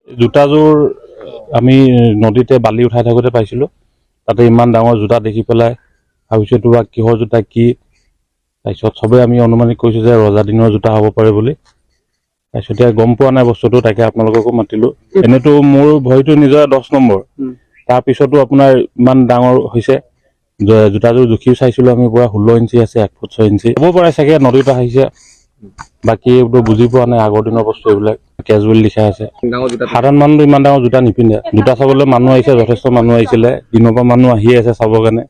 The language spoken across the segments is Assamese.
জোতাযোৰ আমি নদীতে বালি উঠাই থাকোঁতে পাইছিলোঁ। তাতে ইমান ডাঙৰ জোতা দেখি পেলাই ভাবিছোঁ এইটো বা কিহৰ জোতা কি। তাৰপিছত চবেই আমি অনুমানিক কৰিছোঁ যে ৰজা দিনৰ জোতা হ'ব পাৰে বুলি। তাৰপিছত এতিয়া গম পোৱা নাই বস্তুটো, তাকে আপোনালোককো মাতিলোঁ। এনেতো মোৰ ভৰিটো নিজৰ 10 নম্বৰ, তাৰপিছতো আপোনাৰ ইমান ডাঙৰ হৈছে। জোতাযোৰ জুখি চাইছিলোঁ আমি, পুৰা 16 ইঞ্চি আছে, 1 ফুট 6 ইঞ্চি হ'ব পাৰে চাগে, নদীত আহিছে। বাকী এইবোৰ বুজি পোৱা নাই, আগৰ দিনৰ বস্তু এইবিলাক কেজুৱেল লিখা আছে। সাধাৰণ মানুহটো ইমান ডাঙৰ জোতা নিপিন্ধে। জোতা চাবলৈ মানুহ আহিছে, যথেষ্ট মানুহ আহিছিলে, দিনৰ পৰা মানুহ আহিয়ে আছে চাবৰ কাৰণে।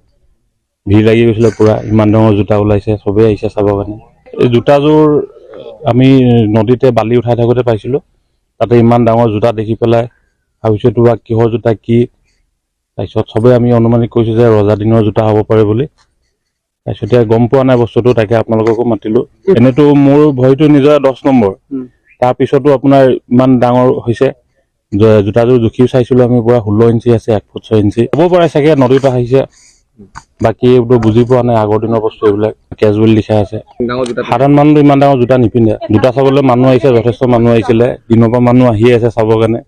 ভিৰ লাগি গৈছিলে পুৰা, ইমান ডাঙৰ জোতা ওলাইছে, চবেই আহিছে চাবৰ কাৰণে। এই জোতাযোৰ আমি নদীতে বালি উঠাই থাকোঁতে পাইছিলোঁ। তাতে ইমান ডাঙৰ জোতা দেখি পেলাই ভাবিছোঁ এইটো বা কিহৰ জোতা কি। তাৰপিছত চবেই আমি অনুমানিক কৰিছোঁ যে ৰজা দিনৰ জোতা হ'ব পাৰে বুলি। তাৰপিছত এতিয়া গম পোৱা নাই বস্তুটো, তাকে আপোনালোককো মাতিলোঁ। এনেতো মোৰ ভৰিটো নিজৰ 10 নম্বৰ, তাৰপিছতো আপোনাৰ ইমান ডাঙৰ হৈছে। জোতাযোৰ জুখি চাইছিলোঁ আমি, পুৰা 16 ইঞ্চি আছে, 1 ফুট 6 ইঞ্চি হ'ব পাৰে চাগে, নদীত আহিছে। বাকী এইবোৰ বুজি পোৱা নাই, আগৰ দিনৰ বস্তু এইবিলাক কেজুৱেল লিখা আছে। সাধাৰণ মানুহটো ইমান ডাঙৰ জোতা নিপিন্ধে। জোতা চাবলৈ মানুহ আহিছে, যথেষ্ট মানুহ আহিছিলে, দিনৰ পৰা মানুহ আহিয়ে আছে চাবৰ কাৰণে।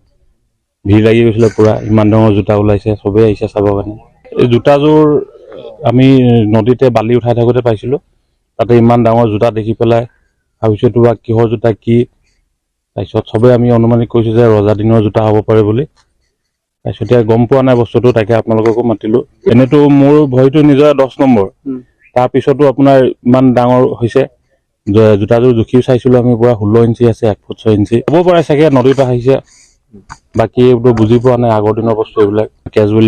ভিৰ লাগি গৈছিলে পুৰা, ইমান ডাঙৰ জোতা ওলাইছে, চবেই আহিছে চাবৰ কাৰণে। এই জোতাযোৰ আমি নদীতে বালি উঠাই থাকোঁতে পাইছিলোঁ। তাতে ইমান ডাঙৰ জোতা দেখি পেলাই ভাবিছোঁ এইটো বা কিহৰ জোতা কি। তাৰপিছত চবেই আমি অনুমানিক কৰিছোঁ যে ৰজা দিনৰ জোতা হ'ব পাৰে বুলি। তাৰপিছত এতিয়া গম পোৱা নাই বস্তুটো, তাকে আপোনালোককো মাতিলোঁ। এনেতো মোৰ ভৰিটো নিজৰ 10 নম্বৰ, তাৰপিছতো আপোনাৰ ইমান ডাঙৰ হৈছে। জোতাযোৰ জুখি চাইছিলোঁ আমি, পুৰা 16 ইঞ্চি আছে, 1 ফুট 6 ইঞ্চি হ'ব পাৰে চাগে, নদীত আহিছে। বাকী এইবোৰ বুজি পোৱা নাই, আগৰ দিনৰ বস্তু এইবিলাক কেজুৱেল